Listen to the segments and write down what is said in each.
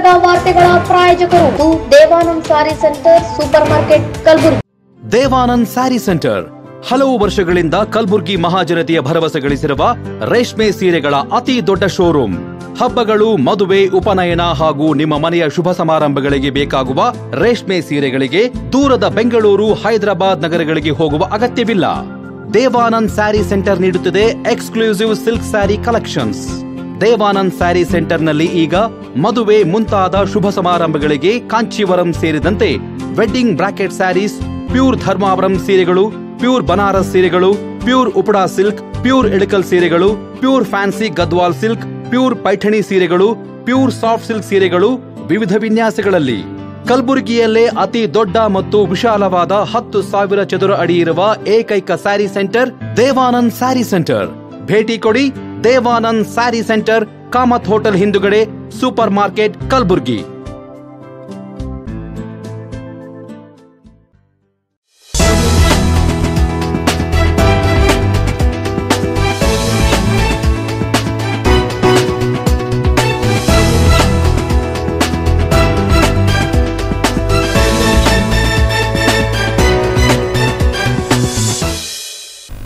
ಗುಲ್ಬರ್ಗ ವಾರ್ತೆಗಳ ಪ್ರಾಯೋಜಕರು Devanand sari centre super market Kalaburagi. Devanand sari centre ಹಲವು ವರ್ಷಗಳಿಂದ ಕಲಬುರಗಿ ಮಹಾಜನತೆಯ ಭರವಸೆ ಗಳಿಸಿರುವ ರೇಷ್ಮೆ ಸೀರೆಗಳ ಅತಿ ದೊಡ್ಡ ಶೋರೂಮ್. ಹಬ್ಬಗಳು, ಮದುವೆ, ಉಪನಯನ ಹಾಗೂ ನಿಮ್ಮ ಮನೆಯ ಶುಭ ಸಮಾರಂಭಗಳಿಗೆ ಬೇಕಾಗುವ ರೇಷ್ಮೆ ಸೀರೆಗಳಿಗೆ ದೂರದ ಬೆಂಗಳೂರು, ಹೈದರಾಬಾದ್ ನಗರಗಳಿಗೆ ಹೋಗುವ ಅಗತ್ಯವಿಲ್ಲ. ದೇವಾನಂದ್ ಸ್ಯಾರಿ ಸೆಂಟರ್ ನೀಡುತ್ತಿದೆ exclusive silk sari collections. Devanand sari ಸೆಂಟರ್ನಲ್ಲಿ ಈಗ ಮದುವೆ ಮುಂತಾದ ಶುಭ ಸಮಾರಂಭಗಳಿಗೆ ಕಾಂಚೀವರಂ ಸೇರಿದಂತೆ wedding brocade saris, pure Dharmavaram ಸೀರೆಗಳು, ಪ್ಯೂರ್ ಬನಾರಸ್ ಸೀರೆಗಳು, pure Uppada silk, pure Ilkal ಸೀರೆಗಳು, pure fancy Gadwal silk, pure Paithani ಸೀರೆಗಳು, ಪ್ಯೂರ್ ಸಾಫ್ಟ್ ಸಿಲ್ಕ್ ಸೀರೆಗಳು ವಿವಿಧ ವಿನ್ಯಾಸಗಳಲ್ಲಿ. ಕಲಬುರಗಿಯಲ್ಲೇ ಅತಿ ದೊಡ್ಡ ಮತ್ತು ವಿಶಾಲವಾದ 10,000 ಚದುರ ಅಡಿ ಇರುವ ಏಕೈಕ ಸ್ಯಾರಿ ಸೆಂಟರ್ ದೇವಾನಂದ್ ಸ್ಯಾರಿ ಸೆಂಟರ್. ಭೇಟಿ ಕೊಡಿ. ದೇವಾನಂದ್ ಸ್ಯಾರಿ ಸೆಂಟರ್, ಕಾಮತ್ ಹೋಟೆಲ್ ಹಿಂದುಗಡೆ, ಸೂಪರ್ ಮಾರ್ಕೆಟ್, ಕಲಬುರಗಿ.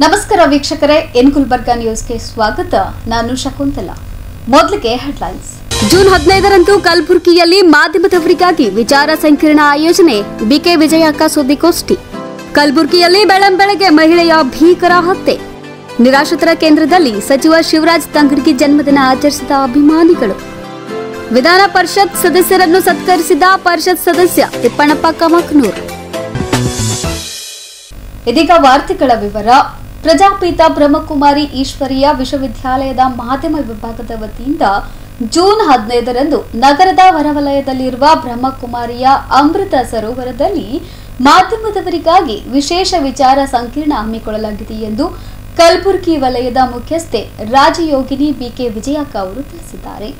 ನಮಸ್ಕಾರ ವೀಕ್ಷಕರೇ, ಎನ್ ಗುಲ್ಬರ್ಗಾ ನ್ಯೂಸ್ಗೆ ಸ್ವಾಗತ. ನಾನು ಶಕುಂತಲಾ. ಮೊದಲಿಗೆ ಹೆಡ್ಲೈನ್ಸ್. ಜೂನ್ 15ರಂದು ಕಲಬುರಗಿಯಲ್ಲಿ ಮಾಧ್ಯಮದವರಿಗಾಗಿ ವಿಚಾರ ಸಂಕಿರಣ ಆಯೋಜನೆ. ಬಿಕೆ ವಿಜಯಕ್ಕ ಸುದ್ದಿಗೋಷ್ಠಿ. ಕಲಬುರಗಿಯಲ್ಲಿ ಬೆಳಂಬೆಳಗ್ಗೆ ಮಹಿಳೆಯ ಭೀಕರ ಹತ್ಯೆ. ನಿರಾಶ್ರಿತರ ಕೇಂದ್ರದಲ್ಲಿ ಸಚಿವ ಶಿವರಾಜ್ ತಂಗಡಗಿ ಜನ್ಮದಿನ ಆಚರಿಸಿದ ಅಭಿಮಾನಿಗಳು. ವಿಧಾನ ಪರಿಷತ್ ಸದಸ್ಯರನ್ನು ಸತ್ಕರಿಸಿದ ಪರಿಷತ್ ಸದಸ್ಯ ತಿಪ್ಪಣ್ಣಪ್ಪ ಕಮಕನೂರ್. ಇದೀಗ ವಾರ್ತೆಗಳ ವಿವರ. ಪ್ರಜಾಪೀತ ಬ್ರಹ್ಮಕುಮಾರಿ ಈಶ್ವರೀಯ ವಿಶ್ವವಿದ್ಯಾಲಯದ ಮಾಧ್ಯಮ ವಿಭಾಗದ ವತಿಯಿಂದ ಜೂನ್ 15ರಂದು ನಗರದ ಹೊರವಲಯದಲ್ಲಿರುವ ಬ್ರಹ್ಮಕುಮಾರಿಯ ಅಮೃತ ಸರೋವರದಲ್ಲಿ ಮಾಧ್ಯಮದವರಿಗಾಗಿ ವಿಶೇಷ ವಿಚಾರ ಸಂಕಿರಣ ಹಮ್ಮಿಕೊಳ್ಳಲಾಗಿದೆ ಎಂದು ಕಲಬುರಗಿ ವಲಯದ ಮುಖ್ಯಸ್ಥೆ ರಾಜಯೋಗಿನಿ ಬಿಕೆ ವಿಜಯಕ್ಕ ಅವರು ತಿಳಿಸಿದ್ದಾರೆ.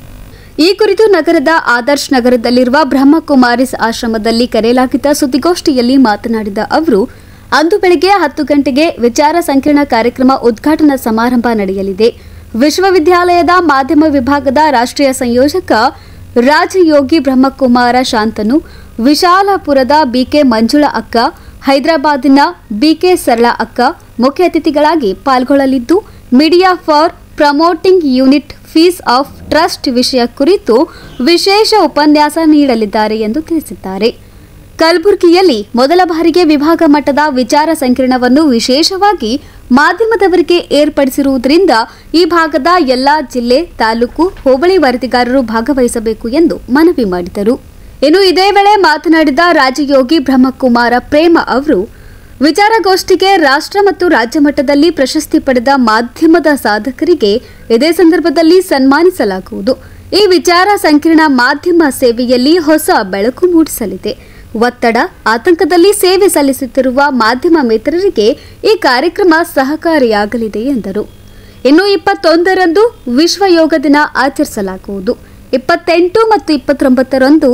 ಈ ಕುರಿತು ನಗರದ ಆದರ್ಶ್ ನಗರದಲ್ಲಿರುವ ಬ್ರಹ್ಮಕುಮಾರಿಸ್ ಆಶ್ರಮದಲ್ಲಿ ಕರೆಯಲಾಗಿದ್ದ ಸುದ್ದಿಗೋಷ್ಠಿಯಲ್ಲಿ ಮಾತನಾಡಿದ ಅವರು, ಅಂದು ಬೆಳಗ್ಗೆ 10 ಗಂಟೆಗೆ ವಿಚಾರ ಸಂಕಿರಣ ಕಾರ್ಯಕ್ರಮ ಉದ್ಘಾಟನಾ ಸಮಾರಂಭ ನಡೆಯಲಿದೆ. ವಿಶ್ವವಿದ್ಯಾಲಯದ ಮಾಧ್ಯಮ ವಿಭಾಗದ ರಾಷ್ಟ್ರೀಯ ಸಂಯೋಜಕ ರಾಜಯೋಗಿ ಬ್ರಹ್ಮಕುಮಾರ ಶಾಂತನು, ವಿಶಾಲಪುರದ ಬಿಕೆ ಮಂಜುಳಾ ಅಕ್ಕ, ಹೈದರಾಬಾದಿನ ಬಿಕೆ ಸರಳಾ ಅಕ್ಕ ಮುಖ್ಯ ಅತಿಥಿಗಳಾಗಿ ಪಾಲ್ಗೊಳ್ಳಲಿದ್ದು, media for promoting unit fees of trust ವಿಷಯ ಕುರಿತು ವಿಶೇಷ ಉಪನ್ಯಾಸ ನೀಡಲಿದ್ದಾರೆ ಎಂದು ತಿಳಿಸಿದ್ದಾರೆ. ಕಲಬುರಗಿಯಲ್ಲಿ ಮೊದಲ ಬಾರಿಗೆ ವಿಭಾಗ ಮಟ್ಟದ ವಿಚಾರ ಸಂಕಿರಣವನ್ನು ವಿಶೇಷವಾಗಿ ಮಾಧ್ಯಮದವರಿಗೆ ಏರ್ಪಡಿಸಿರುವುದರಿಂದ ಈ ಭಾಗದ ಎಲ್ಲಾ ಜಿಲ್ಲೆ, ತಾಲೂಕು, ಹೋಬಳಿ ವರದಿಗಾರರು ಭಾಗವಹಿಸಬೇಕು ಎಂದು ಮನವಿ ಮಾಡಿದರು. ಇನ್ನು ಇದೇ ವೇಳೆ ಮಾತನಾಡಿದ ರಾಜಯೋಗಿ ಬ್ರಹ್ಮಕುಮಾರ ಪ್ರೇಮ ಅವರು, ವಿಚಾರಗೋಷ್ಠಿಗೆ ರಾಷ್ಟ್ರ ಮತ್ತು ರಾಜ್ಯ ಮಟ್ಟದಲ್ಲಿ ಪ್ರಶಸ್ತಿ ಪಡೆದ ಮಾಧ್ಯಮದ ಸಾಧಕರಿಗೆ ಇದೇ ಸಂದರ್ಭದಲ್ಲಿ ಸನ್ಮಾನಿಸಲಾಗುವುದು. ಈ ವಿಚಾರ ಸಂಕಿರಣ ಮಾಧ್ಯಮ ಸೇವೆಯಲ್ಲಿ ಹೊಸ ಬೆಳಕು ಮೂಡಿಸಲಿದೆ. ಒತ್ತಡ, ಆತಂಕದಲ್ಲಿ ಸೇವೆ ಸಲ್ಲಿಸುತ್ತಿರುವ ಮಾಧ್ಯಮ ಮಿತ್ರರಿಗೆ ಈ ಕಾರ್ಯಕ್ರಮ ಸಹಕಾರಿಯಾಗಲಿದೆ ಎಂದರು. ಇನ್ನು 21ರಂದು ವಿಶ್ವ ಯೋಗ ದಿನ ಆಚರಿಸಲಾಗುವುದು. 28 ಮತ್ತು 29ರಂದು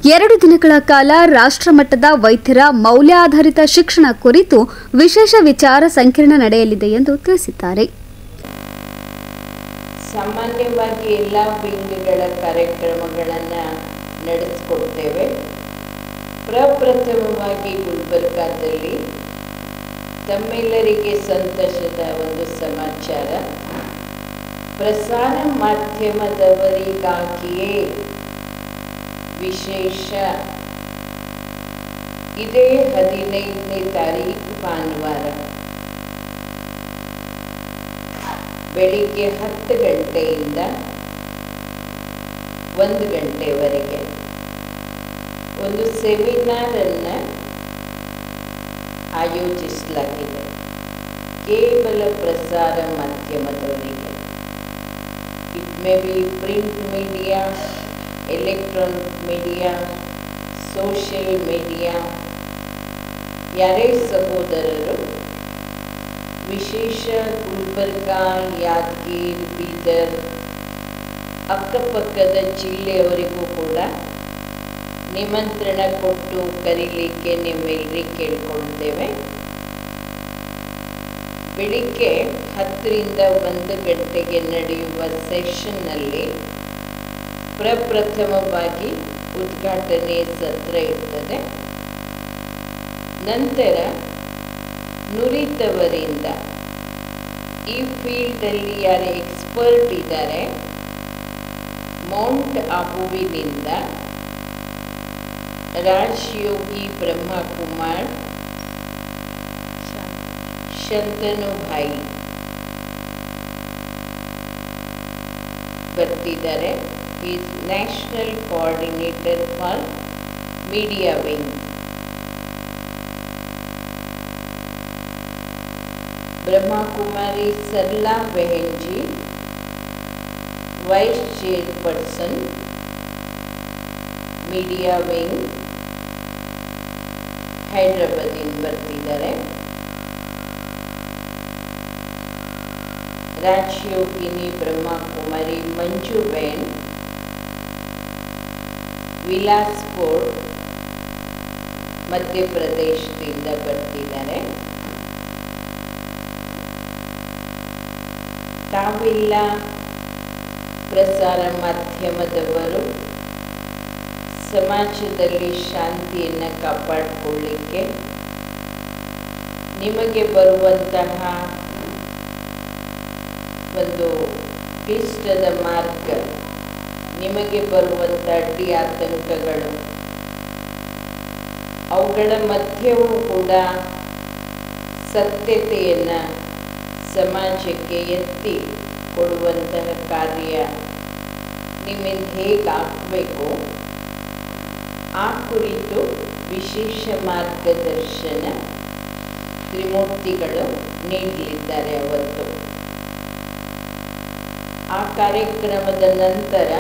2 ದಿನಗಳ ಕಾಲ ರಾಷ್ಟ್ರಮಟ್ಟದ ವೈದ್ಯರ ಮೌಲ್ಯಾಧಾರಿತ ಶಿಕ್ಷಣ ಕುರಿತು ವಿಶೇಷ ವಿಚಾರ ಸಂಕಿರಣ ನಡೆಯಲಿದೆ ಎಂದು ತಿಳಿಸಿದ್ದಾರೆ. ಸಾಮಾನ್ಯವಾಗಿ ಎಲ್ಲ ವಿಂಗ್ಗಳ ಕಾರ್ಯಕ್ರಮಗಳನ್ನು ನಡೆಸಿಕೊಡ್ತೇವೆ. ಪ್ರಪ್ರಥಮವಾಗಿ ಗುಲ್ಬರ್ಗಾದಲ್ಲಿ ತಮ್ಮೆಲ್ಲರಿಗೆ ಸಂತೋಷದ ಒಂದು ಸಮಾಚಾರ. ಪ್ರಸಾರ ಮಾಧ್ಯಮದವರಿಗಾಗಿಯೇ ವಿಶೇಷ ಇದೇ 15ನೇ ತಾರೀಕು ಭಾನುವಾರ ಬೆಳಿಗ್ಗೆ 10 ಗಂಟೆಯಿಂದ 1 ಗಂಟೆವರೆಗೆ ಒಂದು ಸೆಮಿನಾರನ್ನು ಆಯೋಜಿಸಲಾಗಿದೆ. ಕೇವಲ ಪ್ರಸಾರ ಮಾಧ್ಯಮದವರಿಗೆ. It may be print media, electronic media, social media. ಯಾರೇ ಸಹೋದರರು ವಿಶೇಷ ಗುಲ್ಬರ್ಗಾ, ಯಾದಗಿರಿ, ಬೀದರ್ ಅಕ್ಕಪಕ್ಕದ ಜಿಲ್ಲೆಯವರಿಗೂ ಕೂಡ ನಿಮಂತ್ರಣ ಕೊಟ್ಟು ಕರೀಲಿಕ್ಕೆ ನಿಮ್ಮೆಲ್ಲರಿಗೆ ಕೇಳಿಕೊಳ್ತೇವೆ. ಬೆಳಿಗ್ಗೆ 10ರಿಂದ 1 ಗಂಟೆಗೆ ನಡೆಯುವ ಸೆಷನ್ನಲ್ಲಿ ಪ್ರಪ್ರಥಮವಾಗಿ ಉದ್ಘಾಟನೆ ಸತ್ರ ಇರ್ತದೆ. ನಂತರ ನುರಿತವರಿಂದ ಈ ಫೀಲ್ಡಲ್ಲಿ ಯಾರು ಎಕ್ಸ್ಪರ್ಟ್ ಇದ್ದಾರೆ, ಮೌಂಟ್ ಆಬುವಿನಿಂದ ರಾಜಯೋಗಿ ಬ್ರಹ್ಮಕುಮಾರ್ ಶಂತನುಭಾಯಿ ಬರ್ತಿದ್ದಾರೆ. Is national coordinator for media wing. Brahmakumari Sarla बहन ji vice chairperson media wing ಹೈದರಾಬಾದಿಂದ ಬರ್ತಿದ್ದಾರೆ. ರಾಜಯೋಗಿನಿ ಬ್ರಹ್ಮಕುಮಾರಿ ಮಂಜು ಬೇನ್ ವಿಲಾಸ್ಪುರ್ ಮಧ್ಯಪ್ರದೇಶದಿಂದ ಬರ್ತಿದ್ದಾರೆ. ತಾವೆಲ್ಲ ಪ್ರಸಾರ ಮಾಧ್ಯಮದವರು ಸಮಾಜದಲ್ಲಿ ಶಾಂತಿಯನ್ನು ಕಾಪಾಡಿಕೊಳ್ಳಿಕ್ಕೆ ನಿಮಗೆ ಬರುವಂತಹ ಒಂದು ಕ್ಲಿಷ್ಟದ ಮಾರ್ಗ, ನಿಮಗೆ ಬರುವಂಥ ಅಡ್ಡಿ ಆತಂಕಗಳು, ಅವುಗಳ ಮಧ್ಯೆಯೂ ಕೂಡ ಸತ್ಯತೆಯನ್ನು ಸಮಾಜಕ್ಕೆ ಎತ್ತಿ ಕೊಡುವಂತಹ ಕಾರ್ಯ ನಿಮ್ಮಿಂದ ಹೇಗಾಗಬೇಕು ಆ ಕುರಿತು ವಿಶೇಷ ಮಾರ್ಗದರ್ಶನ ತ್ರಿಮೂರ್ತಿಗಳು ನೀಡಲಿದ್ದಾರೆ ಅವತ್ತು. ಆ ಕಾರ್ಯಕ್ರಮದ ನಂತರ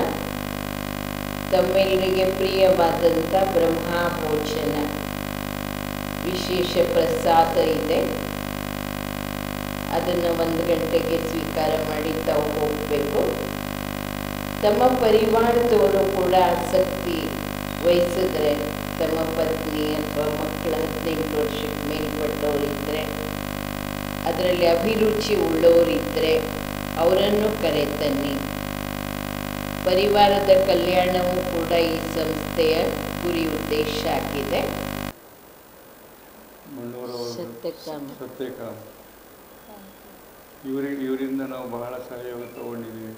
ತಮ್ಮೆಲ್ಲರಿಗೆ ಪ್ರಿಯವಾದಂಥ ಬ್ರಹ್ಮಭೋಜನ ವಿಶೇಷ ಪ್ರಸಾದ ಇದೆ. ಅದನ್ನು 1 ಗಂಟೆಗೆ ಸ್ವೀಕಾರ ಮಾಡಿ ತಾವು ಹೋಗಬೇಕು. ತಮ್ಮ ಪರಿವಾರದವರು ಕೂಡ ಆಸಕ್ತಿ ವಹಿಸಿದ್ರೆ, ತಮ್ಮ ಪತ್ನಿ ಅಥವಾ ಮಕ್ಕಳ 18 ವರ್ಷಕ್ಕೆ ಮೇಲ್ಪಟ್ಟವರಿದ್ದರೆ, ಅದರಲ್ಲಿ ಅಭಿರುಚಿ ಉಳ್ಳವರಿದ್ದರೆ ಅವರನ್ನು ಕರೆತನ್ನಿ. ಪರಿವಾರದ ಕಲ್ಯಾಣವೂ ಕೂಡ ಈ ಸಂಸ್ಥೆಯ ಗುರಿ ಉದ್ದೇಶ ಆಗಿದೆ. ಸತ್ಯಕಾಮ ಇವರಿಂದ ನಾವು ಬಹಳ ಸಹಯೋಗ ತಗೊಂಡಿದ್ದೀವಿ.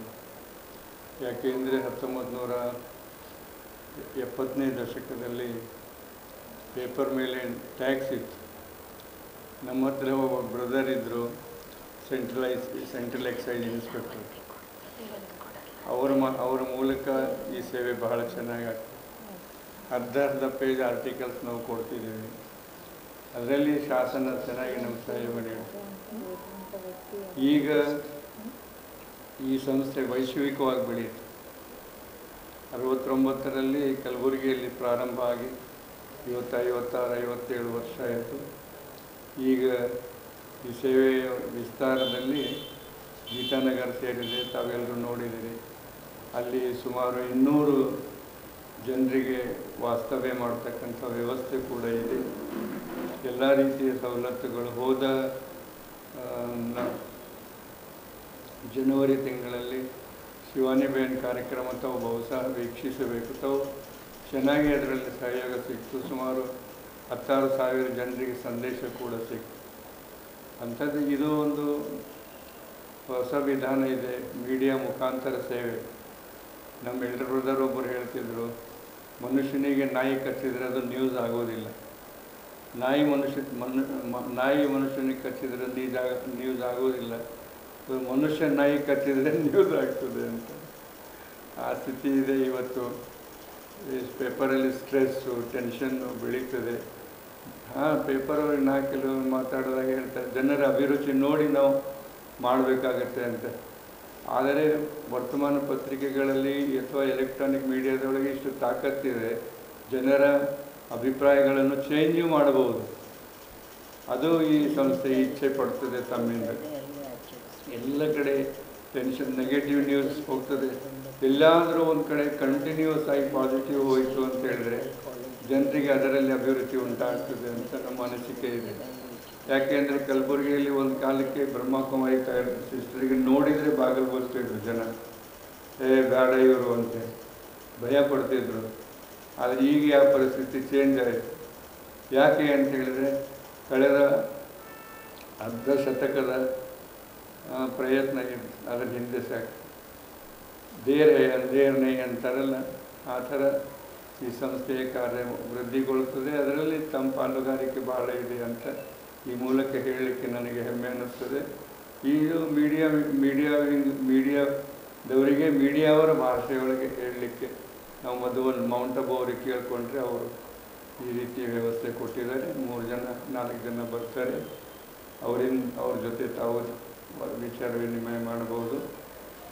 ಯಾಕೆಂದರೆ 1970ನೇ ದಶಕದಲ್ಲಿ ಪೇಪರ್ ಮೇಲೆ ಟ್ಯಾಕ್ಸ್ ಇತ್ತು. ನಮ್ಮ ಹತ್ರ ಒಬ್ಬ ಬ್ರದರ್ ಇದ್ದರು, ಸೆಂಟ್ರಲ್ ಎಕ್ಸೈಸ್ ಇನ್ಸ್ಪೆಕ್ಟರ್. ಅವರ ಮೂಲಕ ಈ ಸೇವೆ ಬಹಳ ಚೆನ್ನಾಗಾಗ್ತದೆ. ಅರ್ಧ ಪೇಜ್ ಆರ್ಟಿಕಲ್ಸ್ ನಾವು ಕೊಡ್ತಿದ್ದೀವಿ. ಅದರಲ್ಲಿ ಶಾಸನ ಚೆನ್ನಾಗಿ ನಮ್ಗೆ ಸಹಯೋಗ ನೀಡುತ್ತೆ. ಈಗ ಈ ಸಂಸ್ಥೆ ವೈಶ್ವಿಕವಾಗಿ ಬೆಳೆಯಿತು. 69ರಲ್ಲಿ ಕಲಬುರಗಿಯಲ್ಲಿ ಪ್ರಾರಂಭ ಆಗಿ 56-57 ವರ್ಷ ಆಯಿತು. ಈಗ ಈ ಸೇವೆಯ ವಿಸ್ತಾರದಲ್ಲಿ ಗೀತಾನಗರ ಸೇರಿದೆ, ತಾವೆಲ್ಲರೂ ನೋಡಿದ್ದೀರಿ. ಅಲ್ಲಿ ಸುಮಾರು 200 ಜನರಿಗೆ ವಾಸ್ತವ್ಯ ಮಾಡ್ತಕ್ಕಂಥ ವ್ಯವಸ್ಥೆ ಕೂಡ ಇದೆ. ಎಲ್ಲ ರೀತಿಯ ಸವಲತ್ತುಗಳು. ಹೋದ ಜನವರಿ ತಿಂಗಳಲ್ಲಿ ಶಿವಾನಿಬೇನ್ ಕಾರ್ಯಕ್ರಮ ತಾವು ಬಹುಶಃ ವೀಕ್ಷಿಸಬೇಕು. ತಾವು ಚೆನ್ನಾಗಿ ಅದರಲ್ಲಿ ಸಹಯೋಗ ಸಿಕ್ತು. ಸುಮಾರು 16,000 ಜನರಿಗೆ ಸಂದೇಶ ಕೂಡ ಸಿಕ್ತು. ಅಂಥದ್ದು ಇದು ಒಂದು ಹೊಸ ವಿಧಾನ ಇದೆ, ಮೀಡಿಯಾ ಮುಖಾಂತರ ಸೇವೆ. ನಮ್ಮ ಎಲ್ಡರ್ ಬ್ರದರ್ ಒಬ್ಬರು ಹೇಳ್ತಿದ್ರು, ಮನುಷ್ಯನಿಗೆ ನಾಯಿ ಕಚ್ಚಿದರೆ ಅದು ನ್ಯೂಸ್ ಆಗೋದಿಲ್ಲ, ನಾಯಿ ಮನುಷ್ಯನಿಗೆ ಕಚ್ಚಿದರೆ ನ್ಯೂಸ್ ಆಗೋದಿಲ್ಲ, ಮನುಷ್ಯ ನಾಯಿ ಕಚ್ಚಿದರೆ ನ್ಯೂಸ್ ಆಗ್ತದೆ ಅಂತ. ಆ ಸ್ಥಿತಿ ಇದೆ ಇವತ್ತು. ಪೇಪರಲ್ಲಿ ಸ್ಟ್ರೆಸ್ಸು, ಟೆನ್ಷನ್ನು ಬೆಳೀತದೆ. ಪೇಪರವ್ರಿಗೆ 4 ಕಿಲೋ ಮಾತಾಡಿದಾಗ ಹೇಳ್ತಾರೆ, ಜನರ ಅಭಿರುಚಿ ನೋಡಿ ನಾವು ಮಾಡಬೇಕಾಗತ್ತೆ ಅಂತ. ಆದರೆ ವರ್ತಮಾನ ಪತ್ರಿಕೆಗಳಲ್ಲಿ ಅಥವಾ ಎಲೆಕ್ಟ್ರಾನಿಕ್ ಮೀಡಿಯಾದೊಳಗೆ ಇಷ್ಟು ತಾಕತ್ತಿದೆ, ಜನರ ಅಭಿಪ್ರಾಯಗಳನ್ನು ಚೇಂಜು ಮಾಡಬಹುದು. ಅದು ಈ ಸಂಸ್ಥೆ ಇಚ್ಛೆ ಪಡ್ತದೆ ತಮ್ಮಿಂದ. ಎಲ್ಲ ಕಡೆ ಟೆನ್ಷನ್, ನೆಗೆಟಿವ್ ನ್ಯೂಸ್ ಹೋಗ್ತದೆ. ಎಲ್ಲಾದರೂ ಒಂದು ಕಡೆ ಕಂಟಿನ್ಯೂಸ್ ಆಗಿ ಪಾಸಿಟಿವ್ ಹೋಯಿತು ಅಂತ ಹೇಳಿದ್ರೆ ಜನರಿಗೆ ಅದರಲ್ಲಿ ಅಭಿವೃದ್ಧಿ ಉಂಟಾಗ್ತದೆ ಅಂತ ನಮ್ಮ ಅನಿಸಿಕೆ ಇದೆ. ಯಾಕೆಂದರೆ ಕಲಬುರಗಿಯಲ್ಲಿ ಒಂದು ಕಾಲಕ್ಕೆ ಬ್ರಹ್ಮಕುಮಾರಿ ಸಿಸ್ಟರಿಗೆ ನೋಡಿದರೆ ಬಾಗಿಲು ಬರ್ತಿದ್ರು ಜನ, ಬೇಡ ಇವರು ಅಂತೆ. ಭಯ ಪಡ್ತಿದ್ರು. ಆದರೆ ಈಗ ಯಾವ ಪರಿಸ್ಥಿತಿ ಚೇಂಜ್ ಆಯಿತು. ಯಾಕೆ ಅಂತ ಹೇಳಿದರೆ ಕಳೆದ ಅರ್ಧ ಶತಕದ ಪ್ರಯತ್ನ ಇದೆ. ಅದರ ಹಿಂದೆ ಸಾಕು ದೇರ್ ನೈ ಅಂತಾರಲ್ಲ, ಆ ಥರ ಈ ಸಂಸ್ಥೆಯ ಕಾರ್ಯ ವೃದ್ಧಿಗೊಳ್ಳುತ್ತದೆ. ಅದರಲ್ಲಿ ತಮ್ಮ ಪಾಲುಗಾರಿಕೆ ಬಹಳ ಇದೆ ಅಂತ ಈ ಮೂಲಕ ಹೇಳಲಿಕ್ಕೆ ನನಗೆ ಹೆಮ್ಮೆ ಅನ್ನಿಸ್ತದೆ. ಇದು ಮೀಡಿಯಾದವರಿಗೆ ಮೀಡಿಯಾವರ ಭಾಷೆಯೊಳಗೆ ಹೇಳಲಿಕ್ಕೆ ನಾವು ಮಧುವನ್ ಮೌಂಟ್ ಅಬು ಅವರಿಗೆ ಕೇಳಿಕೊಂಡ್ರೆ ಅವರು ಈ ರೀತಿಯ ವ್ಯವಸ್ಥೆ ಕೊಟ್ಟಿದ್ದಾರೆ. 4 ಜನ ಬರ್ತಾರೆ. ಅವ್ರ ಜೊತೆ ತಾವು ವಿಚಾರ ವಿನಿಮಯ ಮಾಡಬಹುದು.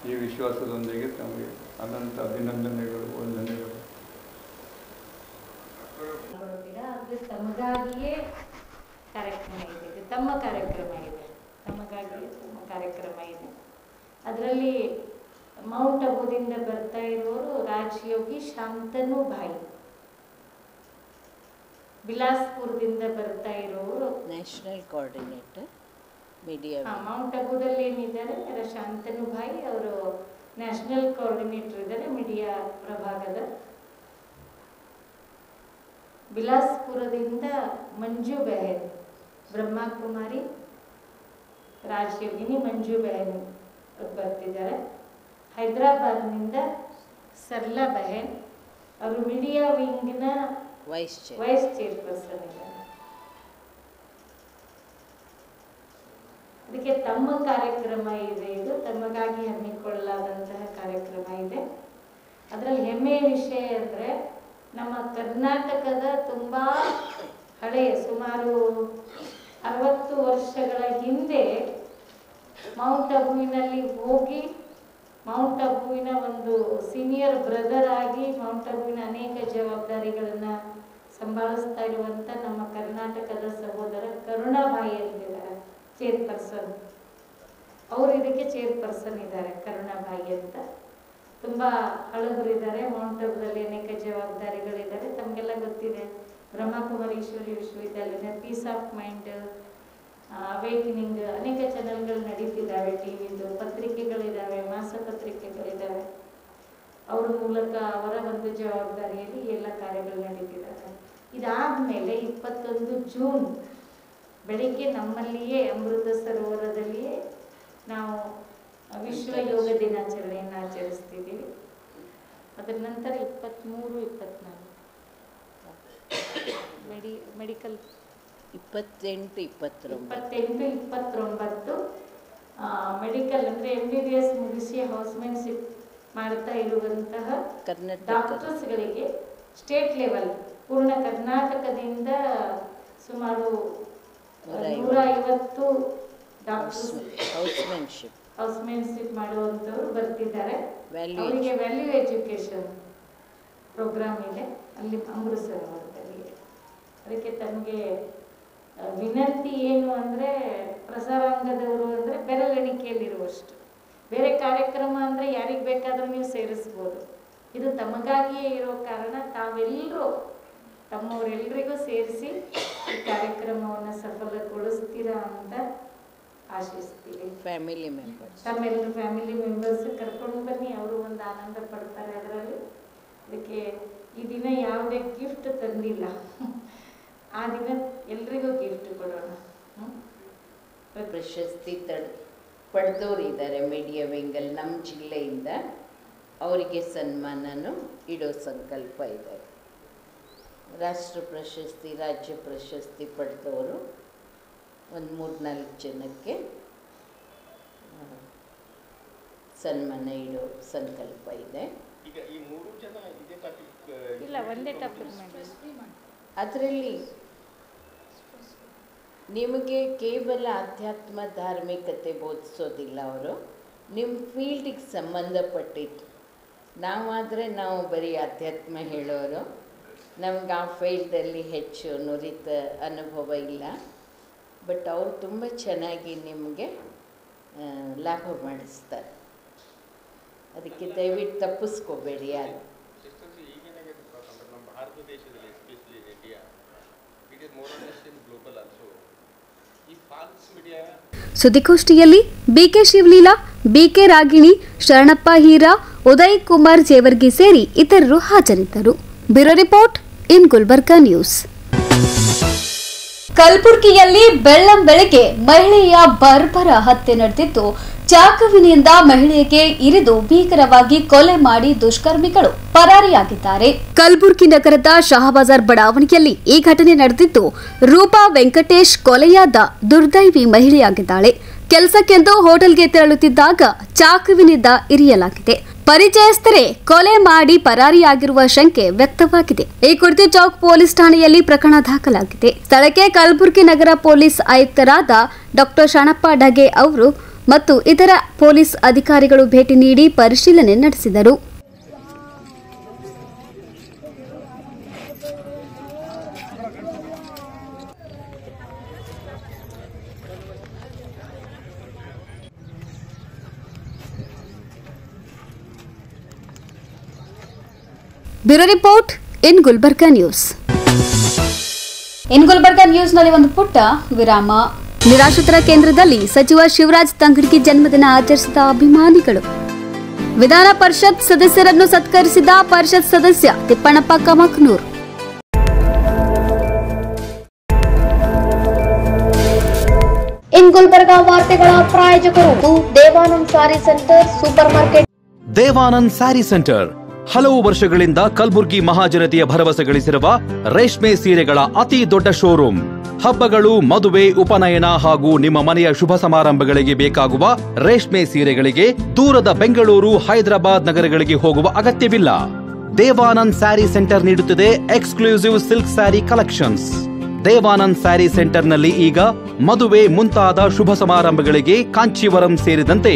ಈ ವಿಶ್ವಾಸದೊಂದಿಗೆ ತಮಗೆ ಅನಂತ ಅಭಿನಂದನೆಗಳು, ವಂದನೆಗಳು. ತಮಗಾಗಿಯೇ ಕಾರ್ಯಕ್ರಮ ಇದೆ, ತಮ್ಮ ಕಾರ್ಯಕ್ರಮ ಇದೆ, ತಮಗಾಗಿಯೇ ತಮ್ಮ ಕಾರ್ಯಕ್ರಮ ಇದೆ. ಅದರಲ್ಲಿ ಮೌಂಟ್ ಅಬುದಿಂದ ಬರ್ತಾ ಇರೋರು ರಾಜಯೋಗಿ ಶಾಂತನು ಭಾಯಿ, ಬಿಲಾಸ್ಪುರದಿಂದ ಬರ್ತಾ ಇರೋರು ನ್ಯಾಷನಲ್ ಕೋಆರ್ಡಿನೇಟರ್ ಮೀಡಿಯಾ. ಮೌಂಟ್ ಅಬುದಲ್ಲಿ ಏನಿದ್ದಾರೆ ಶಾಂತನು ಭಾಯಿ, ಅವರು ನ್ಯಾಷನಲ್ ಕೋಆರ್ಡಿನೇಟರ್ ಇದ್ದಾರೆ ಮೀಡಿಯಾ ಪ್ರಭಾಗದ. ಬಿಲಾಸ್ಪುರದಿಂದ ಮಂಜು ಬೆಹನ್, ಬ್ರಹ್ಮಕುಮಾರಿ ರಾಜಯೋಗಿನಿ ಮಂಜು ಬೆಹನ್ ಬರ್ತಿದ್ದಾರೆ. ಹೈದರಾಬಾದ್ನಿಂದ ಸರ್ಲಾ ಬೆಹನ್, ಅವರು ಮೀಡಿಯಾ ವಿಂಗ್ನ ವೈಸ್ ಚೇರ್ಪರ್ಸನ್ ಇದ್ದಾರೆ. ಅದಕ್ಕೆ ತಮ್ಮ ಕಾರ್ಯಕ್ರಮ ಇದೆ, ಇದು ತಮಗಾಗಿ ಹಮ್ಮಿಕೊಳ್ಳಲಾದಂತಹ ಕಾರ್ಯಕ್ರಮ ಇದೆ. ಅದರಲ್ಲಿ ಹೆಮ್ಮೆಯ ವಿಷಯ ಅಂದರೆ ನಮ್ಮ ಕರ್ನಾಟಕದ ತುಂಬಾ ಹಳೆಯ ಸುಮಾರು 60 ವರ್ಷಗಳ ಹಿಂದೆ ಮೌಂಟ್ ಅಬುವಿನಲ್ಲಿ ಹೋಗಿ ಮೌಂಟ್ ಅಬುವಿನ ಒಂದು ಸೀನಿಯರ್ ಬ್ರದರ್ ಆಗಿ ಮೌಂಟ್ ಅಬುವಿನ ಅನೇಕ ಜವಾಬ್ದಾರಿಗಳನ್ನ ಸಂಭಾಳಿಸ್ತಾ ಇರುವಂತ ನಮ್ಮ ಕರ್ನಾಟಕದ ಸಹೋದರ ಕರುಣಾಬಾಯಿ ಅಂತಿದ್ದಾರೆ ಚೇರ್ಪರ್ಸನ್. ಅವರು ಇದಕ್ಕೆ ಚೇರ್ಪರ್ಸನ್ ಇದ್ದಾರೆ, ಕರುಣಾಬಾಯಿ ಅಂತ. ತುಂಬಾ ಹಳಬರಿದ್ದಾರೆ, ಮೌಂಟ್ ಅಬುದಲ್ಲಿ ಅನೇಕ ಜವಾಬ್ದಾರಿಗಳಿದ್ದಾರೆ. ತಮಗೆಲ್ಲ ಗೊತ್ತಿದೆ, ಬ್ರಹ್ಮಕುಮಾರೀಶ್ವರಿ ವಿಶ್ವವಿದ್ಯಾಲಯ, ಪೀಸ್ ಆಫ್ ಮೈಂಡ್, ಅವೇಕನಿಂಗ್, ಅನೇಕ ಚಾನೆಲ್ಗಳು ನಡೀತಿದ್ದಾವೆ, ಟಿವಿದು ಪತ್ರಿಕೆಗಳಿದ್ದಾವೆ, ಮಾಸಪತ್ರಿಕೆಗಳಿದ್ದಾವೆ. ಅವ್ರ ಮೂಲಕ ಅವರ ಒಂದು ಜವಾಬ್ದಾರಿಯಲ್ಲಿ ಎಲ್ಲ ಕಾರ್ಯಗಳು ನಡೀತಿದ್ದಾವೆ. ಇದಾದ್ಮೇಲೆ 21 ಜೂನ್ ಬೆಳಿಗ್ಗೆ ನಮ್ಮಲ್ಲಿಯೇ ಅಮೃತ ಸರೋವರದಲ್ಲಿಯೇ ನಾವು ವಿಶ್ವ ಯೋಗ ದಿನಾಚರಣೆಯನ್ನು ಆಚರಿಸ್ತಿದ್ದೀವಿ. ಅದರ ನಂತರ 23, 24 ಮೆಡಿಕಲ್ 28, 29 ಮೆಡಿಕಲ್ ಅಂದರೆ MBBS ಮುಗಿಸಿ ಹೌಸ್ಮೆನ್ಶಿಪ್ ಮಾಡ್ತಾ ಇರುವಂತಹ ಡಾಕ್ಟರ್ಸ್ಗಳಿಗೆ ಸ್ಟೇಟ್ ಲೆವೆಲ್ ಪೂರ್ಣ ಕರ್ನಾಟಕದಿಂದ ಸುಮಾರು 150 ಡಾಕ್ಟರ್ಸ್ ಹೌಸ್ಮೆನ್ಶಿಪ್ ಮಾಡುವಂಥವ್ರು ಬರ್ತಿದ್ದಾರೆ. ಅವರಿಗೆ ವ್ಯಾಲ್ಯೂ ಎಜುಕೇಶನ್ ಪ್ರೋಗ್ರಾಮ್ ಇದೆ ಅಲ್ಲಿ ಅಮೃತ ಸರೋವರದಲ್ಲಿ. ಅದಕ್ಕೆ ತಮಗೆ ವಿನಂತಿ ಏನು ಅಂದರೆ, ಪ್ರಸಾರಾಂಗದವರು ಅಂದರೆ ಬೆರಳೆಣಿಕೆಯಲ್ಲಿರುವಷ್ಟು, ಬೇರೆ ಕಾರ್ಯಕ್ರಮ ಅಂದರೆ ಯಾರಿಗೆ ಬೇಕಾದರೂ ನೀವು ಸೇರಿಸ್ಬೋದು. ಇದು ತಮಗಾಗಿಯೇ ಇರೋ ಕಾರಣ ತಾವೆಲ್ಲರೂ ತಮ್ಮವರೆಲ್ಲರಿಗೂ ಸೇರಿಸಿ ಈ ಕಾರ್ಯಕ್ರಮವನ್ನು ಸಫಲಗೊಳಿಸ್ತೀರಾ ಅಂತ ಆಶಿಸ್ತೀವಿ. ತಮ್ಮೆಲ್ಲರೂ ಫ್ಯಾಮಿಲಿ ಮೆಂಬರ್ಸ್ ಕರ್ಕೊಂಡು ಬನ್ನಿ, ಅವರು ಒಂದು ಆನಂದ ಪಡ್ತಾರೆ ಅದರಲ್ಲಿ. ಅದಕ್ಕೆ ಈ ದಿನ ಯಾವುದೇ ಗಿಫ್ಟ್ ತಂದಿಲ್ಲ, ಆ ದಿನ ಎಲ್ರಿಗೂ ಗಿಫ್ಟ್ ಕೊಡೋಣ. ಪ್ರಶಸ್ತಿ ಪಡೆದವರು ಇದ್ದಾರೆ ಮೀಡಿಯಾ ವಿಂಗಲ್ಲಿ ನಮ್ಮ ಜಿಲ್ಲೆಯಿಂದ, ಅವರಿಗೆ ಸನ್ಮಾನನೂ ಇಡೋ ಸಂಕಲ್ಪ ಇದೆ. ರಾಷ್ಟ್ರ ಪ್ರಶಸ್ತಿ, ರಾಜ್ಯ ಪ್ರಶಸ್ತಿ ಪಡೆದವರು ಒಂದು 3-4 ಜನಕ್ಕೆ ಸನ್ಮಾನ ಇಡೋ ಸಂಕಲ್ಪ ಇದೆ. ಇಲ್ಲ, ಒಂದೇ ಟಾಪಿಕ್ ಅದರಲ್ಲಿ ನಿಮಗೆ ಕೇವಲ ಆಧ್ಯಾತ್ಮ ಧಾರ್ಮಿಕತೆ ಬೋಧಿಸೋದಿಲ್ಲ ಅವರು, ನಿಮ್ಮ ಫೀಲ್ಡಿಗೆ ಸಂಬಂಧಪಟ್ಟಿದ್ದು. ನಾವಾದರೆ ನಾವು ಬರೀ ಅಧ್ಯಾತ್ಮ ಹೇಳೋರು, ನಮ್ಗೆ ಆ ಫೀಲ್ಡಲ್ಲಿ ಹೆಚ್ಚು ನುರಿತ ಅನುಭವ ಇಲ್ಲ. ಬಟ್ ಅವರು ತುಂಬ ಚೆನ್ನಾಗಿ ನಿಮಗೆ ಲಾಭ ಮಾಡಿಸ್ತಾರೆ. ಅದಕ್ಕೆ ದಯವಿಟ್ಟು ತಪ್ಪಿಸ್ಕೋಬೇಡಿ ಯಾರು. ಭಾರತ ದೇಶದಲ್ಲಿ especially India, it is more or less in global also. ಈ ಫಾಲ್ಸ್ ಮೀಡಿಯಾ ಸುದ್ದಿಗೋಷ್ಠಿಯಲ್ಲಿ ಬಿಕೆ ಶಿವಲೀಲಾ, ಬಿಕೆ ರಾಗಿಣಿ, ಶರಣಪ್ಪ ಹೀರಾ, ಉದಯ್ ಕುಮಾರ್ ಜೇವರ್ಗಿ ಸೇರಿ ಇತರರು ಹಾಜರಿದ್ದರು. Bureau report in Gulbarga news. ಕಲಬುರಗಿಯಲ್ಲಿ ಬೆಳ್ಳಂಬೆಳಗ್ಗೆ ಮಹಿಳೆಯ ಬರ್ಬರ ಹತ್ಯೆ ನಡೆದಿದ್ದು, ಚಾಕುವಿನಿಂದ ಮಹಿಳೆಗೆ ಇರಿದು ಭೀಕರವಾಗಿ ಕೊಲೆ ಮಾಡಿ ದುಷ್ಕರ್ಮಿಗಳು ಪರಾರಿಯಾಗಿದ್ದಾರೆ. ಕಲಬುರಗಿ ನಗರದ ಶಹಾಬಾಜಾರ್ ಬಡಾವಣೆಯಲ್ಲಿ ಈ ಘಟನೆ ನಡೆದಿದ್ದು, ರೂಪಾ ವೆಂಕಟೇಶ್ ಕೊಲೆಯಾದ ದುರ್ದೈವಿ ಮಹಿಳೆಯಾಗಿದ್ದಾಳೆ. ಕೆಲಸಕ್ಕೆಂದು ಹೋಟೆಲ್ಗೆ ತೆರಳುತ್ತಿದ್ದಾಗ ಚಾಕುವಿನಿಂದ ಇರಿಯಲಾಗಿದೆ. ಪರಿಚಯಸ್ಥರೇ ಕೊಲೆ ಮಾಡಿ ಪರಾರಿಯಾಗಿರುವ ಶಂಕೆ ವ್ಯಕ್ತವಾಗಿದೆ. ಈ ಕುರಿತು ಚೌಕ್ ಪೊಲೀಸ್ ಠಾಣೆಯಲ್ಲಿ ಪ್ರಕರಣ ದಾಖಲಾಗಿದೆ. ಸ್ಥಳಕ್ಕೆ ಕಲಬುರಗಿ ನಗರ ಪೊಲೀಸ್ ಆಯುಕ್ತರಾದ ಡಾ ಶಣಪ್ಪ ಢಗೆ ಅವರು ಮತ್ತು ಇತರ ಪೊಲೀಸ್ ಅಧಿಕಾರಿಗಳು ಭೇಟಿ ನೀಡಿ ಪರಿಶೀಲನೆ ನಡೆಸಿದರು. Bureau report in Gulbarga news. In Gulbarga ನ್ಯೂಸ್ನಲ್ಲಿ ಒಂದು ಪುಟ್ಟ ವಿರಾಮ. ನಿರಾಶ್ರಿತರ ಕೇಂದ್ರದಲ್ಲಿ ಸಚಿವ ಶಿವರಾಜ್ ತಂಗಡಗಿ ಜನ್ಮದಿನ ಆಚರಿಸಿದ ಅಭಿಮಾನಿಗಳು. ವಿಧಾನ ಪರಿಷತ್ ಸದಸ್ಯರನ್ನು ಸತ್ಕರಿಸಿದ ಪರಿಷತ್ ಸದಸ್ಯ ತಿಪ್ಪಣ್ಣಪ್ಪ ಕಮಕ್ನೂರ್. ಇನ್ ಗುಲ್ಬರ್ಗಾ ವಾರ್ತೆಗಳ ಪ್ರಾಯೋಜಕರು Devanand sari centre super market. Devanand sari centre ಹಲವು ವರ್ಷಗಳಿಂದ ಕಲಬುರ್ಗಿ ಮಹಾಜನತೆಯ ಭರವಸೆ ಗಳಿಸಿರುವ ರೇಷ್ಮೆ ಸೀರೆಗಳ ಅತಿ ದೊಡ್ಡ ಶೋರೂಮ್. ಹಬ್ಬಗಳು, ಮದುವೆ, ಉಪನಯನ ಹಾಗೂ ನಿಮ್ಮ ಮನೆಯ ಶುಭ ಸಮಾರಂಭಗಳಿಗೆ ಬೇಕಾಗುವ ರೇಷ್ಮೆ ಸೀರೆಗಳಿಗೆ ದೂರದ ಬೆಂಗಳೂರು, ಹೈದರಾಬಾದ್ ನಗರಗಳಿಗೆ ಹೋಗುವ ಅಗತ್ಯವಿಲ್ಲ. ದೇವಾನಂದ್ ಸ್ಯಾರಿ ಸೆಂಟರ್ ನೀಡುತ್ತಿದೆ exclusive silk sari collections. Devanand sari ಸೆಂಟರ್ನಲ್ಲಿ ಈಗ ಮದುವೆ ಮುಂತಾದ ಶುಭ ಸಮಾರಂಭಗಳಿಗೆ ಕಾಂಚೀವರಂ ಸೇರಿದಂತೆ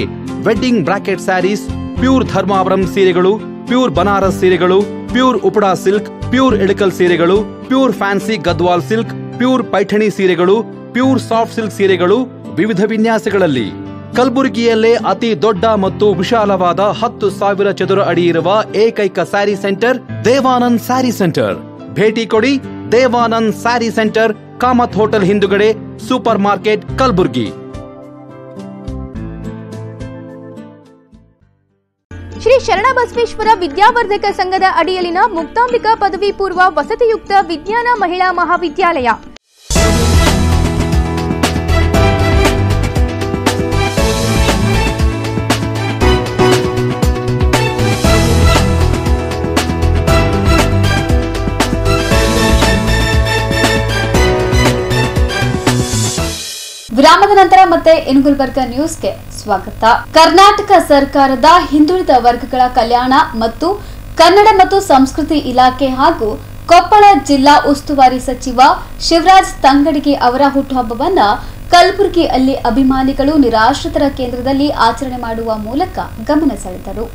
wedding brocade saris, pure Dharmavaram ಸೀರೆಗಳು, ಪ್ಯೂರ್ ಬನಾರಸ್ ಸೀರೆಗಳು, pure Uppada silk, pure Ilkal ಸೀರೆಗಳು, pure fancy Gadwal silk, pure Paithani ಸೀರೆಗಳು, ಪ್ಯೂರ್ ಸಾಫ್ಟ್ ಸಿಲ್ಕ್ ಸೀರೆಗಳು ವಿವಿಧ ವಿನ್ಯಾಸಗಳಲ್ಲಿ. ಕಲಬುರಗಿಯಲ್ಲೇ ಅತಿ ದೊಡ್ಡ ಮತ್ತು ವಿಶಾಲವಾದ 10,000 ಚದುರ ಅಡಿ ಇರುವ ಏಕೈಕ ಸ್ಯಾರಿ ಸೆಂಟರ್ ದೇವಾನಂದ್ ಸ್ಯಾರಿ ಸೆಂಟರ್. ಭೇಟಿ ಕೊಡಿ. ದೇವಾನಂದ್ ಸ್ಯಾರಿ ಸೆಂಟರ್, ಕಾಮತ್ ಹೋಟೆಲ್ ಹಿಂದುಗಡೆ, ಸೂಪರ್ ಮಾರ್ಕೆಟ್, ಕಲಬುರಗಿ. ಶ್ರೀ ಶರಣಬಸವೇಶ್ವರ ವಿದ್ಯಾವರ್ಧಕ ಸಂಘದ ಅಡಿಯಲ್ಲಿನ ಮುಕ್ತಾಂಬಿಕಾ ಪದವಿ ಪೂರ್ವ ವಸತಿಯುಕ್ತ ವಿಜ್ಞಾನ ಮಹಿಳಾ ಮಹಾವಿದ್ಯಾಲಯ. ವಿರಾಮದ ನಂತರ ಮತ್ತೆ ಇನ್ ಗುಲ್ಬರ್ಗಾ ನ್ಯೂಸ್ಗೆ ಸ್ವಾಗತ. ಕರ್ನಾಟಕ ಸರ್ಕಾರದ ಹಿಂದುಳಿದ ವರ್ಗಗಳ ಕಲ್ಯಾಣ ಮತ್ತು ಕನ್ನಡ ಮತ್ತು ಸಂಸ್ಕೃತಿ ಇಲಾಖೆ ಹಾಗೂ ಕೊಪ್ಪಳ ಜಿಲ್ಲಾ ಉಸ್ತುವಾರಿ ಸಚಿವ ಶಿವರಾಜ್ ತಂಗಡಗಿ ಅವರ ಹುಟ್ಟುಹಬ್ಬವನ್ನು ಕಲಬುರಗಿಯಲ್ಲಿ ಅಭಿಮಾನಿಗಳು ನಿರಾಶ್ರಿತರ ಕೇಂದ್ರದಲ್ಲಿ ಆಚರಣೆ ಮಾಡುವ ಮೂಲಕ ಗಮನ ಸೆಳೆದರು.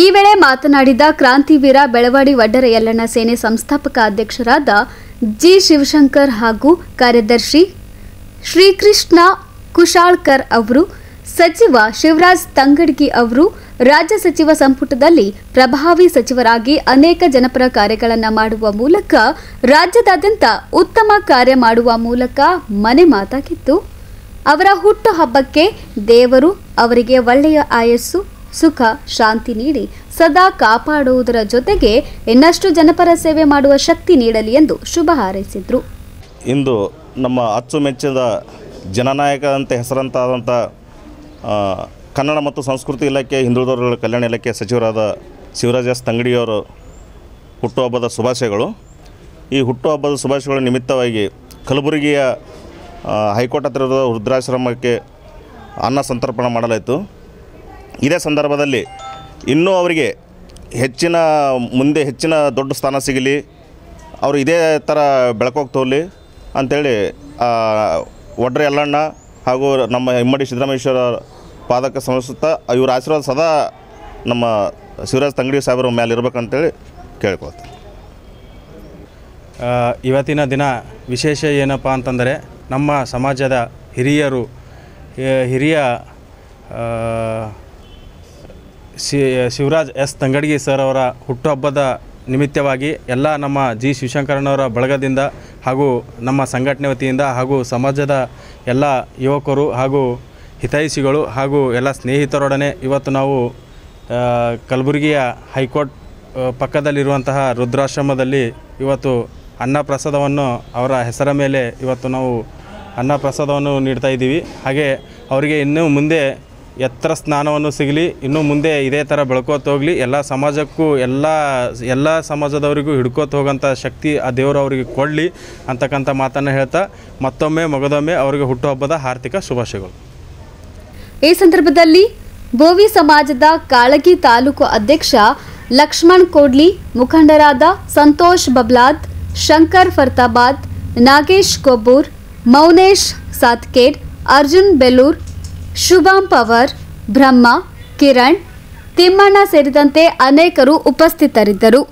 ಈ ವೇಳೆ ಮಾತನಾಡಿದ ಕ್ರಾಂತಿವೀರ ಬೆಳವಾಡಿ ವಡ್ಡರ ಯಲ್ಲಣ್ಣ ಸೇನೆ ಸಂಸ್ಥಾಪಕ ಅಧ್ಯಕ್ಷರಾದ ಜಿ ಶಿವಶಂಕರ್ ಹಾಗೂ ಕಾರ್ಯದರ್ಶಿ ಶ್ರೀಕೃಷ್ಣ ಕುಶಾಳ್ಕರ್ ಅವರು, ಸಚಿವ ಶಿವರಾಜ್ ತಂಗಡಗಿ ಅವರು ರಾಜ್ಯ ಸಚಿವ ಸಂಪುಟದಲ್ಲಿ ಪ್ರಭಾವಿ ಸಚಿವರಾಗಿ ಅನೇಕ ಜನಪರ ಕಾರ್ಯಗಳನ್ನು ಮಾಡುವ ಮೂಲಕ ರಾಜ್ಯದಾದ್ಯಂತ ಉತ್ತಮ ಕಾರ್ಯ ಮಾಡುವ ಮೂಲಕ ಮನೆ ಮಾತಾಗಿದ್ದು, ಅವರ ಹುಟ್ಟುಹಬ್ಬಕ್ಕೆ ದೇವರು ಅವರಿಗೆ ಒಳ್ಳೆಯ ಆಯಸ್ಸು, ಸುಖ, ಶಾಂತಿ ನೀಡಿ ಸದಾ ಕಾಪಾಡುವುದರ ಜೊತೆಗೆ ಇನ್ನಷ್ಟು ಜನಪರ ಸೇವೆ ಮಾಡುವ ಶಕ್ತಿ ನೀಡಲಿ ಎಂದು ಶುಭ ಹಾರೈಸಿದರು. ಇಂದು ನಮ್ಮ ಅಚ್ಚುಮೆಚ್ಚಿದ ಜನನಾಯಕ ಅಂತ ಹೆಸರಂತಾದಂಥ ಕನ್ನಡ ಮತ್ತು ಸಂಸ್ಕೃತಿ ಇಲಾಖೆ, ಹಿಂದುಳಿದ ವರ್ಗಗಳ ಕಲ್ಯಾಣ ಇಲಾಖೆ ಸಚಿವರಾದ ಶಿವರಾಜ್ ಎಸ್ ತಂಗಡಿಯವರು ಹುಟ್ಟುಹಬ್ಬದ ಶುಭಾಶಯಗಳು. ಈ ಹುಟ್ಟುಹಬ್ಬದ ಶುಭಾಶಯಗಳ ನಿಮಿತ್ತವಾಗಿ ಕಲಬುರಗಿಯ ಹೈಕೋರ್ಟ್ ಹತ್ತಿರದ ವೃದ್ಧಾಶ್ರಮಕ್ಕೆ ಅನ್ನ ಸಂತರ್ಪಣೆ ಮಾಡಲಾಯಿತು. ಇದೇ ಸಂದರ್ಭದಲ್ಲಿ ಇನ್ನೂ ಅವರಿಗೆ ಮುಂದೆ ಹೆಚ್ಚಿನ ದೊಡ್ಡ ಸ್ಥಾನ ಸಿಗಲಿ, ಅವರು ಇದೇ ಥರ ಬೆಳಕೋಗ್ತಾ ಹೋಗಲಿ ಅಂಥೇಳಿ ವಡ್ಡರ ಯಲ್ಲಣ್ಣ ಹಾಗೂ ನಮ್ಮ ಇಮ್ಮಡಿ ಸಿದ್ದರಾಮೇಶ್ವರ ಪಾದಕ್ಕೆ ಸಮರ್ಪಿಸುತ್ತಾ ಇವರ ಆಶೀರ್ವಾದ ಸದಾ ನಮ್ಮ ಶಿವರಾಜ್ ತಂಗಡಿ ಸಾಹೇಬರ ಮೇಲೆ ಇರಬೇಕಂತೇಳಿ ಕೇಳ್ಕೊಳ್ತೀನಿ. ಇವತ್ತಿನ ದಿನ ವಿಶೇಷ ಏನಪ್ಪ ಅಂತಂದರೆ, ನಮ್ಮ ಸಮಾಜದ ಹಿರಿಯ ಶಿವರಾಜ್ ಎಸ್ ತಂಗಡಗಿ ಸರ್ ಅವರ ಹುಟ್ಟುಹಬ್ಬದ ನಿಮಿತ್ತವಾಗಿ ಎಲ್ಲ ನಮ್ಮ ಜಿ ಶಿವಶಂಕರಣ್ಣವರ ಬಳಗದಿಂದ ಹಾಗೂ ನಮ್ಮ ಸಂಘಟನೆ ವತಿಯಿಂದ ಹಾಗೂ ಸಮಾಜದ ಎಲ್ಲ ಯುವಕರು ಹಾಗೂ ಹಿತೈಷಿಗಳು ಹಾಗೂ ಎಲ್ಲ ಸ್ನೇಹಿತರೊಡನೆ ಇವತ್ತು ನಾವು ಕಲಬುರಗಿಯ ಹೈಕೋರ್ಟ್ ಪಕ್ಕದಲ್ಲಿರುವಂತಹ ರುದ್ರಾಶ್ರಮದಲ್ಲಿ ಇವತ್ತು ಅನ್ನಪ್ರಸಾದವನ್ನು ಅವರ ಹೆಸರ ಮೇಲೆ ಇವತ್ತು ನಾವು ಅನ್ನಪ್ರಸಾದವನ್ನು ನೀಡ್ತಾ ಇದ್ದೀವಿ. ಹಾಗೆ ಅವರಿಗೆ ಇನ್ನೂ ಮುಂದೆ ಎತ್ತರ ಸ್ನಾನವನ್ನು ಸಿಗಲಿ, ಇನ್ನೂ ಮುಂದೆ ಇದೇ ಥರ ಬೆಳ್ಕೋತ ಹೋಗಲಿ, ಎಲ್ಲ ಸಮಾಜಕ್ಕೂ ಎಲ್ಲ ಸಮಾಜದವರಿಗೂ ಹಿಡ್ಕೋತ ಹೋಗೋಂಥ ಶಕ್ತಿ ಆ ದೇವರು ಅವರಿಗೆ ಕೊಡಲಿ ಅಂತಕ್ಕಂಥ ಮಾತನ್ನು ಹೇಳ್ತಾ ಮತ್ತೊಮ್ಮೆ ಮಗದೊಮ್ಮೆ ಅವರಿಗೆ ಹುಟ್ಟುಹಬ್ಬದ ಹಾರ್ದಿಕ ಶುಭಾಶಯಗಳು. ಈ ಸಂದರ್ಭದಲ್ಲಿ ಬೋವಿ ಸಮಾಜದ ಕಾಳಗಿ ತಾಲೂಕು ಅಧ್ಯಕ್ಷ ಲಕ್ಷ್ಮಣ್ ಕೋಡ್ಲಿ, ಮುಖಂಡರಾದ ಸಂತೋಷ್ ಬಬ್ಲಾದ್, ಶಂಕರ್ ಫರ್ತಾಬಾದ್, ನಾಗೇಶ್ ಕೊಬ್ಬೂರ್, ಮೌನೇಶ್ ಸಾತ್ಕೇಡ್, ಅರ್ಜುನ್ ಬೆಲ್ಲೂರ್, ಶುಭಾಂ ಪವರ್, ಬ್ರಹ್ಮ, ಕಿರಣ್, ತಿಮ್ಮಣ್ಣ ಸೇರಿದಂತೆ ಅನೇಕರು ಉಪಸ್ಥಿತರಿದ್ದರು.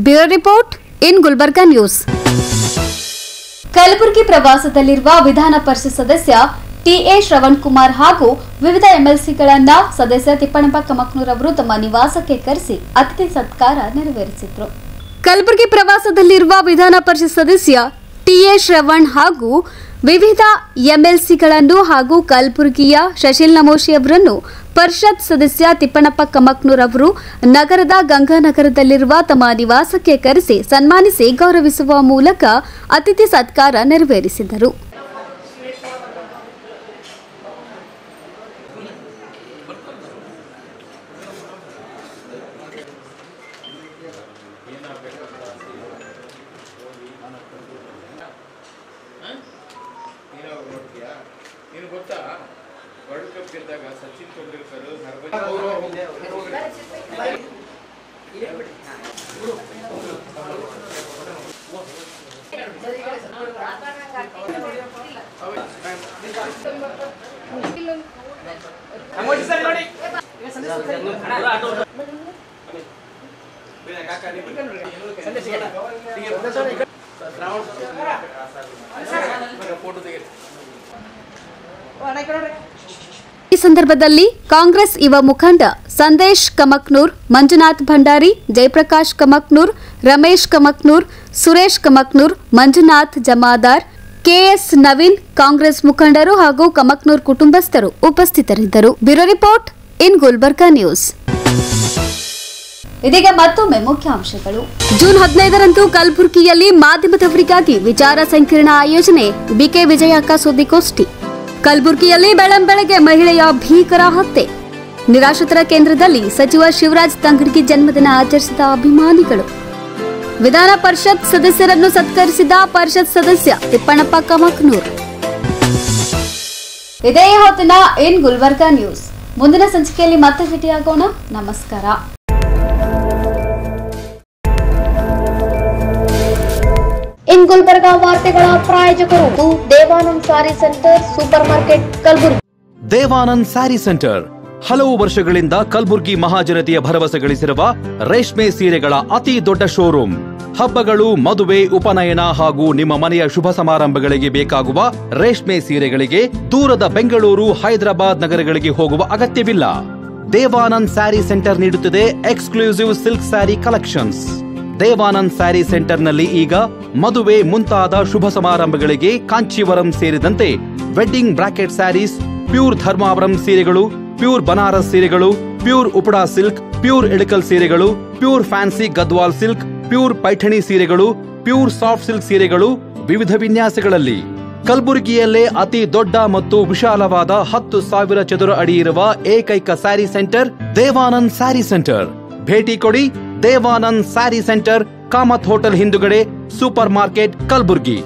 Bureau report in Gulbarga news. Kalaburagi ಪ್ರವಾಸದಲ್ಲಿರುವ ವಿಧಾನ ಪರಿಷತ್ ಸದಸ್ಯ ಟಿಎ ಶ್ರವಣ್ ಕುಮಾರ್ ಹಾಗೂ ವಿವಿಧ ಎಂಎಲ್ಸಿಗಳನ್ನ ಸದಸ್ಯ ತಿಪ್ಪಣಪ್ಪ ಕಮಕ್ನೂರ್ ಅವರು ತಮ್ಮ ನಿವಾಸಕ್ಕೆ ಕರೆಸಿ ಅತಿಥಿ ಸತ್ಕಾರ ನೆರವೇರಿಸಿದ್ರು. ಕಲಬುರಗಿ ಪ್ರವಾಸದಲ್ಲಿರುವ ವಿಧಾನ ಪರಿಷತ್ ಸದಸ್ಯ ಟಿಎ ಶ್ರವಣ್ ಹಾಗೂ ವಿವಿಧ ಎಂಎಲ್ಸಿಗಳನ್ನು ಹಾಗೂ ಕಲಬುರಗಿಯ ಶಶಿಲ್ ನಮೋಶಿ ಅವರನ್ನು ಪರಿಷತ್ ಸದಸ್ಯ ತಿಪ್ಪಣಪ್ಪ ಕಮಕ್ನೂರ್ ಅವರು ನಗರದ ಗಂಗಾನಗರದಲ್ಲಿರುವ ತಮ್ಮ ನಿವಾಸಕ್ಕೆ ಕರೆಸಿ ಸನ್ಮಾನಿಸಿ ಗೌರವಿಸುವ ಮೂಲಕ ಅತಿಥಿ ಸತ್ಕಾರ ನೆರವೇರಿಸಿದರು. ಈ ಸಂದರ್ಭದಲ್ಲಿ ಕಾಂಗ್ರೆಸ್ ಯುವ ಮುಖಂಡ ಸಂದೇಶ್ ಕಮಕ್ನೂರ್, ಮಂಜುನಾಥ್ ಭಂಡಾರಿ, ಜಯಪ್ರಕಾಶ್ ಕಮಕ್ನೂರ್, ರಮೇಶ್ ಕಮಕ್ನೂರ್, ಸುರೇಶ್ ಕಮಕ್ನೂರ್, ಮಂಜುನಾಥ್ ಜಮಾದಾರ್, ಕೆಎಸ್ ನವೀನ್, ಕಾಂಗ್ರೆಸ್ ಮುಖಂಡರು ಹಾಗೂ ಕಮಕ್ನೂರ್ ಕುಟುಂಬಸ್ಥರು ಉಪಸ್ಥಿತರಿದ್ದರು. Bureau report in Gulbarga news. ಇದೀಗ ಮತ್ತೊಮ್ಮೆ ಮುಖ್ಯಾಂಶಗಳು. ಜೂನ್ 15ರಂದು ಕಲಬುರಗಿಯಲ್ಲಿ ಮಾಧ್ಯಮದವರಿಗಾಗಿ ವಿಚಾರ ಸಂಕಿರಣ ಆಯೋಜನೆ, ಬಿಕೆ ವಿಜಯಕ್ಕ ಸುದ್ದಿಗೋಷ್ಠಿ. ಕಲಬುರಗಿಯಲ್ಲಿ ಬೆಳಂಬೆಳಗ್ಗೆ ಮಹಿಳೆಯ ಭೀಕರ ಹತ್ಯೆ. ನಿರಾಶ್ರಿತರ ಕೇಂದ್ರದಲ್ಲಿ ಸಚಿವ ಶಿವರಾಜ್ ತಂಗಡಗಿ ಜನ್ಮದಿನ ಆಚರಿಸಿದ ಅಭಿಮಾನಿಗಳು. ವಿಧಾನ ಪರಿಷತ್ ಸದಸ್ಯರನ್ನು ಸತ್ಕರಿಸಿದ ಪರಿಷತ್ ಸದಸ್ಯ ತಿಪ್ಪಣ್ಣಪ್ಪ ಕಮಕ್ನೂರ್. ಇದೇ ಹೊತ್ತಿನ ಇನ್ ಗುಲ್ಬರ್ಗಾ ನ್ಯೂಸ್. ಮುಂದಿನ ಸಂಚಿಕೆಯಲ್ಲಿ ಮತ್ತೆ ಭೇಟಿಯಾಗೋಣ. ನಮಸ್ಕಾರ. ಇನ್ ಗುಲ್ಬರ್ಗಾ ವಾರ್ತೆಗಳ ಪ್ರಾಯೋಜಕರು Devanand sari centre super market Kalaburagi. Devanand sari centre ಹಲವು ವರ್ಷಗಳಿಂದ ಕಲಬುರ್ಗಿ ಮಹಾಜನತೆಯ ಭರವಸೆ ಗಳಿಸಿರುವ ರೇಷ್ಮೆ ಸೀರೆಗಳ ಅತಿ ದೊಡ್ಡ ಶೋರೂಮ್. ಹಬ್ಬಗಳು, ಮದುವೆ, ಉಪನಯನ ಹಾಗೂ ನಿಮ್ಮ ಮನೆಯ ಶುಭ ಸಮಾರಂಭಗಳಿಗೆ ಬೇಕಾಗುವ ರೇಷ್ಮೆ ಸೀರೆಗಳಿಗೆ ದೂರದ ಬೆಂಗಳೂರು, ಹೈದರಾಬಾದ್ ನಗರಗಳಿಗೆ ಹೋಗುವ ಅಗತ್ಯವಿಲ್ಲ. ದೇವಾನಂದ್ ಸ್ಯಾರಿ ಸೆಂಟರ್ ನೀಡುತ್ತದೆ exclusive silk sari collections. Devanand sari ಸೆಂಟರ್ನಲ್ಲಿ ಈಗ ಮದುವೆ ಮುಂತಾದ ಶುಭ ಸಮಾರಂಭಗಳಿಗೆ ಕಾಂಚೀವರಂ ಸೇರಿದಂತೆ wedding brocade saris, pure Dharmavaram ಸೀರೆಗಳು, ಪ್ಯೂರ್ ಬನಾರಸ್ ಸೀರೆಗಳು, pure Uppada silk, pure Ilkal ಸೀರೆಗಳು, pure fancy Gadwal silk, pure Paithani ಸೀರೆಗಳು, ಪ್ಯೂರ್ ಸಾಫ್ಟ್ ಸಿಲ್ಕ್ ಸೀರೆಗಳು ವಿವಿಧ ವಿನ್ಯಾಸಗಳಲ್ಲಿ. ಕಲಬುರಗಿಯಲ್ಲೇ ಅತಿ ದೊಡ್ಡ ಮತ್ತು ವಿಶಾಲವಾದ 10,000 ಚದುರ ಅಡಿ ಇರುವ ಏಕೈಕ ಸ್ಯಾರಿ ಸೆಂಟರ್ ದೇವಾನಂದ್ ಸ್ಯಾರಿ ಸೆಂಟರ್. ಭೇಟಿ ಕೊಡಿ. ದೇವಾನಂದ್ ಸ್ಯಾರಿ ಸೆಂಟರ್, ಕಾಮತ್ ಹೋಟೆಲ್ ಹಿಂದುಗಡೆ, ಸೂಪರ್ ಮಾರ್ಕೆಟ್, ಕಲಬುರಗಿ.